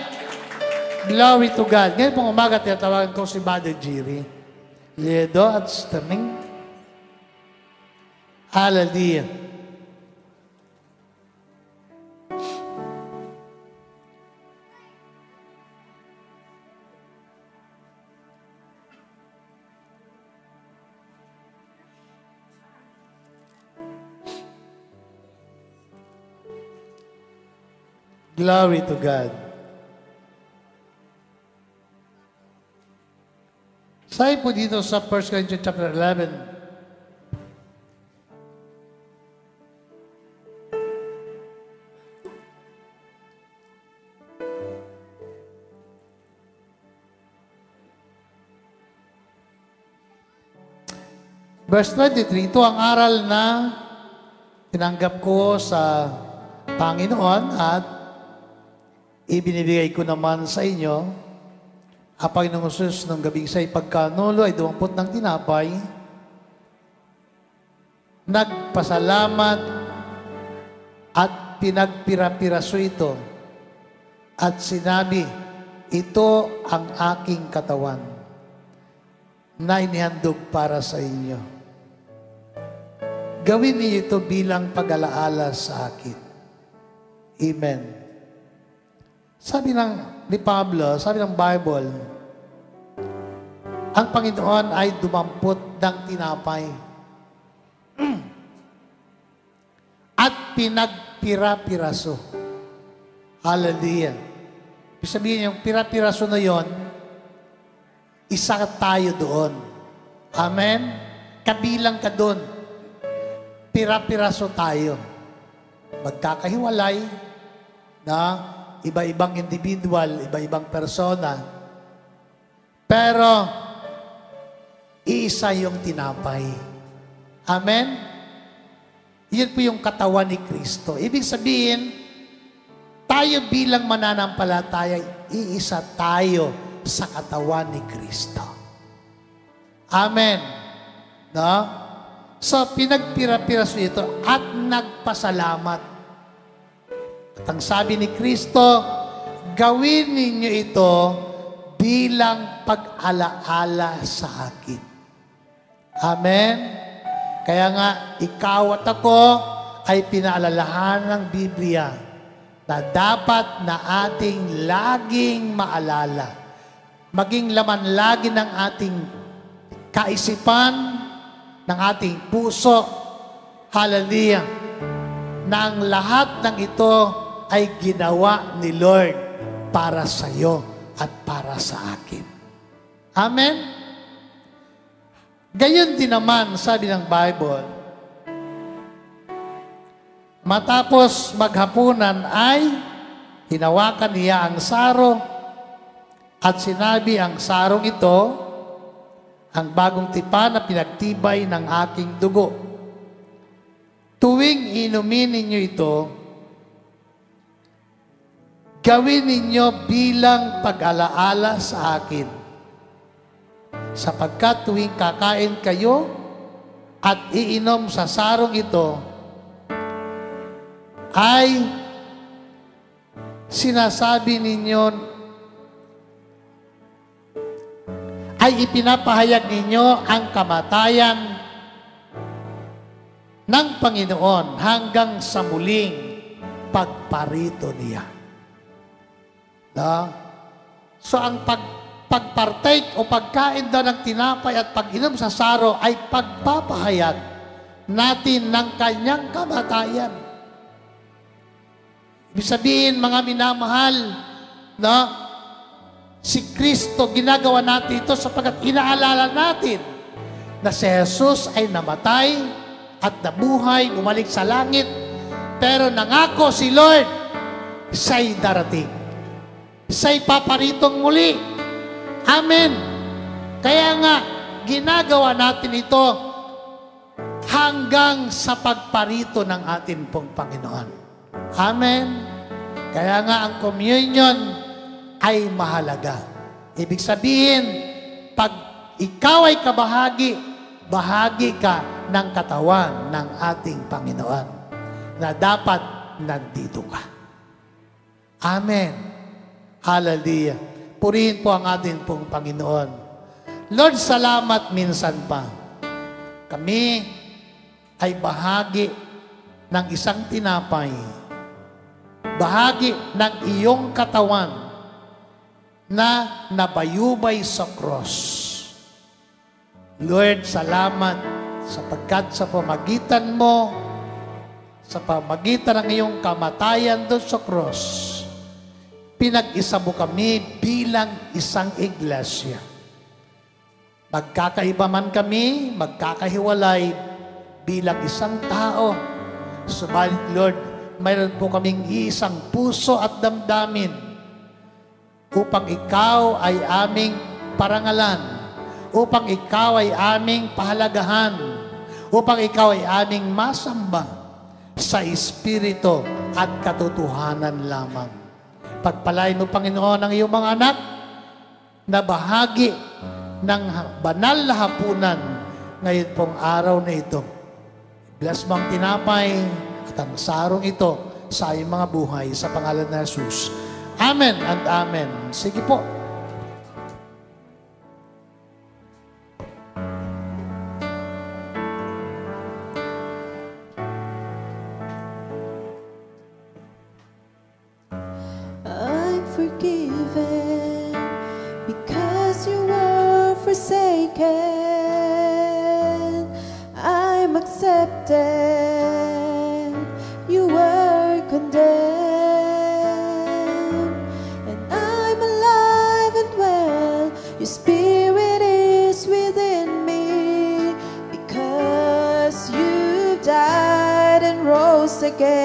Glory to God. Ngayon pong umaga, tinatawagan ko si Mother Jiri Liedo at Sterling. Hallelujah. Glory to God. Sabi po dito sa 1 Corinthians chapter 11, verse 23, ito ang aral na tinanggap ko sa Panginoon at ibinibigay ko naman sa inyo. Ang Panginoong Jesus ng gabing sa ipagkanulo ay 20 ng tinapay, nagpasalamat at pinagpira-piraso ito at sinabi, ito ang aking katawan na inihandog para sa inyo. Gawin niyo ito bilang pag-alaala sa akin. Amen. Sabi ni Pablo, sabi ng Bible, ang Panginoon ay dumampot ng tinapay at pinagpira-piraso. Hallelujah. Ibig sabihin yung pira-piraso na yon, isa tayo doon. Amen? Kabilang ka doon. Pira-piraso tayo. Magkakahiwalay na iba-ibang individual, iba-ibang persona. Pero, iisa yung tinapay. Amen? Yun po yung katawan ni Kristo. Ibig sabihin, tayo bilang mananampalataya, iisa tayo sa katawan ni Kristo. Amen. No? So, pinagpira-piraso ito at nagpasalamat. At ang sabi ni Kristo, gawin ninyo ito bilang pag-alaala sa akin. Amen? Kaya nga, ikaw at ako ay pinaalalahan ng Biblia na dapat na ating laging maalala, maging laman lagi ng ating kaisipan, ng ating puso, hallelujah, na ang lahat ng ito ay ginawa ni Lord para sa iyo at para sa akin. Amen? Gayon din naman, sabi ng Bible, matapos maghapunan ay hinawakan niya ang saro at sinabi ang sarong ito, ang bagong tipan na pinagtibay ng aking dugo. Tuwing inumin ninyo ito, gawin ninyo bilang pag-alaala sa akin. Sapagkat tuwing kakain kayo at iinom sa sarong ito, ay sinasabi ninyo, ay ipinapahayag ninyo ang kamatayan ng Panginoon hanggang sa muling pagparito niya. No? So ang pagpartake o pagkain daw ng tinapay at pag-inom sa saro ay pagpapahayag natin ng kanyang kamatayan. Ibig sabihin, mga minamahal, no? Si Kristo, ginagawa natin ito sapagkat inaalala natin na si Jesus ay namatay at nabuhay, bumalik sa langit, pero nangako si Lord, siya'y darating. Siya'y paparitong muli. Amen. Kaya nga, ginagawa natin ito hanggang sa pagparito ng atin pong Panginoon. Amen. Kaya nga, ang communion ay mahalaga. Ibig sabihin, pag ikaw ay kabahagi, bahagi ka ng katawan ng ating Panginoon na dapat nandito ka. Amen. Hallelujah. Purihin po ang ating pong Panginoon. Lord, salamat minsan pa. Kami ay bahagi ng isang tinapay, bahagi ng iyong katawan na nabayubay sa cross. Lord, salamat sapagkat sa pamagitan mo, sa pamagitan ng iyong kamatayan doon sa cross, pinag-isa mo kami bilang isang iglesia. Magkakaiba man kami, magkakahiwalay bilang isang tao. Subalit, Lord, mayroon po kaming isang puso at damdamin upang ikaw ay aming parangalan, upang ikaw ay aming pahalagahan, upang ikaw ay aming masamba sa Espiritu at katotohanan lamang. Pagpalain mo, Panginoon, ang iyong mga anak na bahagi ng banal na hapunan ngayon pong araw na ito. Bless mo ang tinapay at ang sarong ito sa iyong mga buhay sa pangalan ng Jesus. Amen and amen. Sige po. I'm forgiven because you were forsaken. I'm accepted. You were condemned. Your spirit is within me because you died and rose again.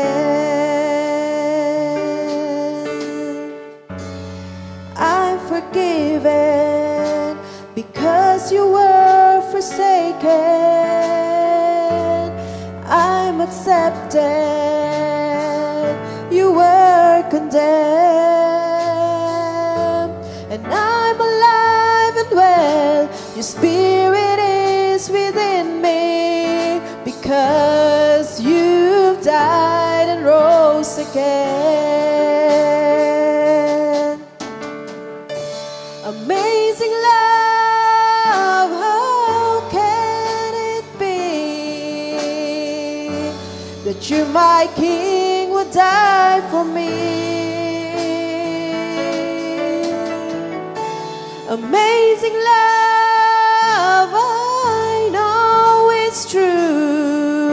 I'm forgiven because you were forsaken. I'm accepted. You were condemned. And I'm alive. Well, your spirit is within me because you've died and rose again. Amazing love, how can it be that you, my King, would die for me. Amazing love, I know it's true,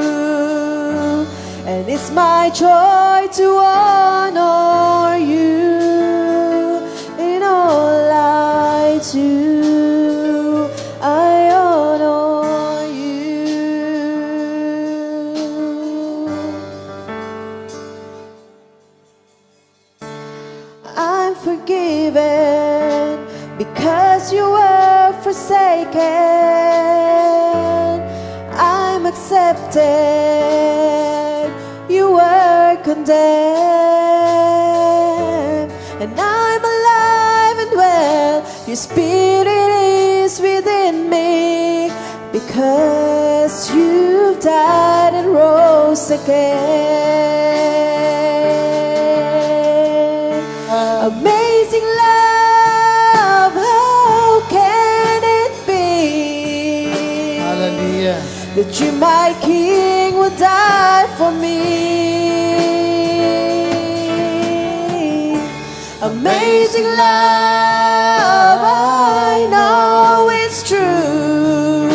and it's my joy to honor you in all I do. I honor you. I'm forgiven because you were forsaken. I'm accepted, you were condemned, and I'm alive and well. Your spirit is within me, because you died and rose again. Amazing love, how can it be? Hallelujah. That you, my King, would die for me. Amazing love, I know it's true,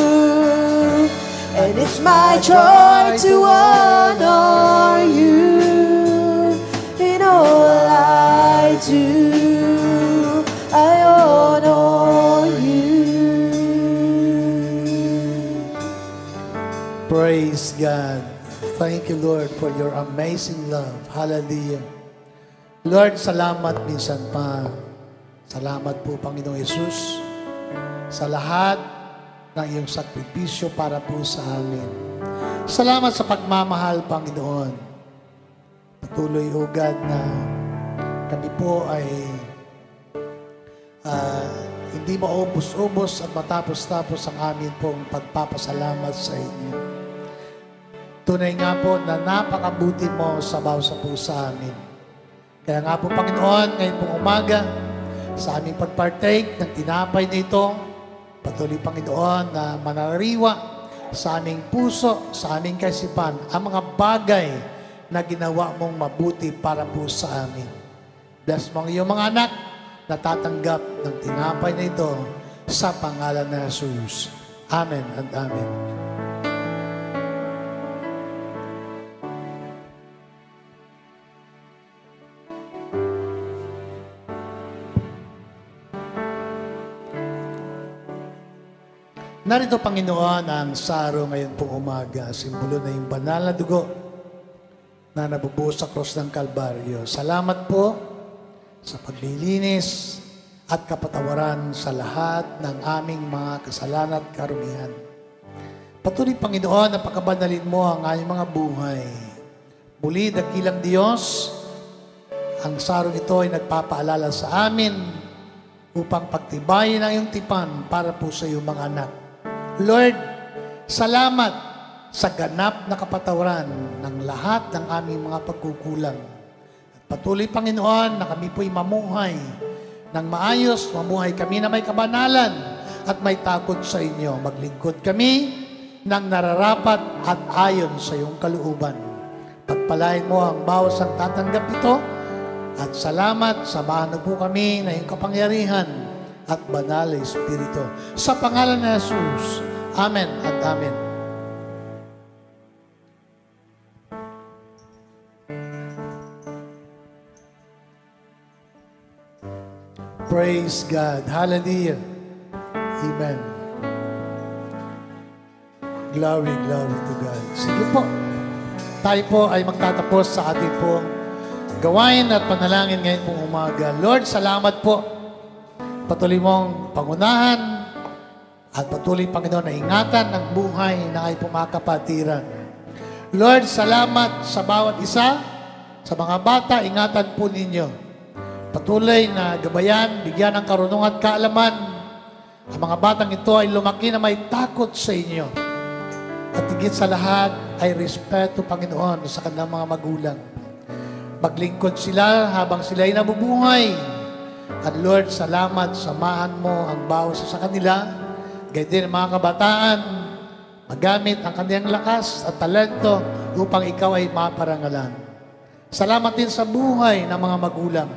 and it's my joy to honor you in all I do. I honor you. Praise God. Thank you, Lord, for your amazing love. Hallelujah. Lord, salamat minsan pa. Salamat po, Panginoong Yesus, sa lahat ng iyong sakripisyo para po sa amin. Salamat sa pagmamahal, Panginoon. Patuloy, O God, na kami po ay hindi maubos-ubos at matapos-tapos ang amin pong pagpapasalamat sa inyo. Tunay nga po na napakabuti mo sa bawat sa puso amin. Kaya nga po, Panginoon, ngayon pong umaga, sa aming pagpartake ng tinapay nito, patuloy, Panginoon, na manariwa sa aming puso, sa aming kaisipan, ang mga bagay na ginawa mong mabuti para po sa amin. Bless mo ang iyong mga anak na tatanggap ng tinapay na ito sa pangalan ni Jesus. Amen and Amen. Narito, Panginoon, ang saro ngayon pong umaga, simbolo na yung banal na dugo na nabubuhos sa krus ng Kalbaryo. Salamat po sa paglilinis at kapatawaran sa lahat ng aming mga kasalanan at karumihan. Patuloy, Panginoon, na pagkabanalin mo ang aming mga buhay. Muli, dakilang Diyos, ang sarong ito ay nagpapaalala sa amin upang pagtibayin ang iyong tipan para po sa iyong mga anak. Lord, salamat sa ganap na kapatawaran ng lahat ng aming mga pagkukulang. At patuloy, Panginoon, na kami po'y mamuhay ng maayos, mamuhay kami na may kabanalan at may takot sa inyo. Maglingkod kami ng nararapat at ayon sa iyong kalooban. Pagpalain mo ang bawat ang tatanggap ito at salamat, samahan po kami na iyong kapangyarihan at banal na Espiritu. Sa pangalan ni Jesus. Amen at Amen. Praise God. Hallelujah. Amen. Glory, glory to God. Sige po. Tayo po ay magtatapos sa ating pong gawain at panalangin ngayon pong umaga. Lord, salamat po. Patuloy mong pangunahan at patuloy, Panginoon, na ingatan ng buhay na ay pumakapatiran. Lord, salamat sa bawat isa, sa mga bata, ingatan po ninyo. Patuloy na gabayan, bigyan ng karunungan at kaalaman. Ang mga batang ito ay lumaki na may takot sa inyo. At higit sa lahat ay respeto, Panginoon, sa kanilang mga magulang. Maglingkod sila habang sila ay nabubuhay. At Lord, salamat, samahan mo ang bawat sa kanila. Gayun din mga kabataan, magamit ang kanyang lakas at talento upang ikaw ay maparangalan. Salamat din sa buhay ng mga magulang,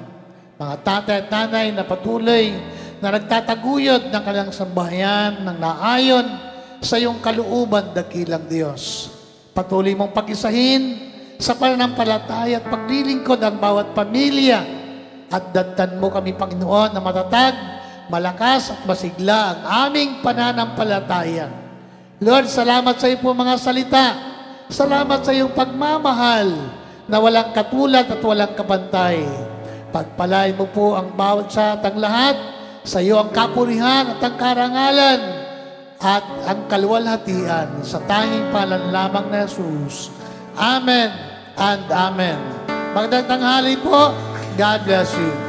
mga tatay at nanay na patuloy na nagtataguyod ng kanilang sambahayan ng naayon sa iyong kalooban, dakilang Diyos. Patuloy mong pag-isahin sa pananampalataya at paglilingkod ang bawat pamilya at dadtan mo kami, Panginoon, na matatag, malakas at masigla ang aming pananampalataya. Lord, salamat sa iyo po mga salita. Salamat sa iyong pagmamahal na walang katulad at walang kapantay. Pagpalain mo po ang bawat sa atang lahat. Sa iyo ang kapurihan at ang karangalan at ang kaluwalhatian sa tanging pangalan lamang na Jesus. Amen and Amen. Magandang tanghali po. God bless you.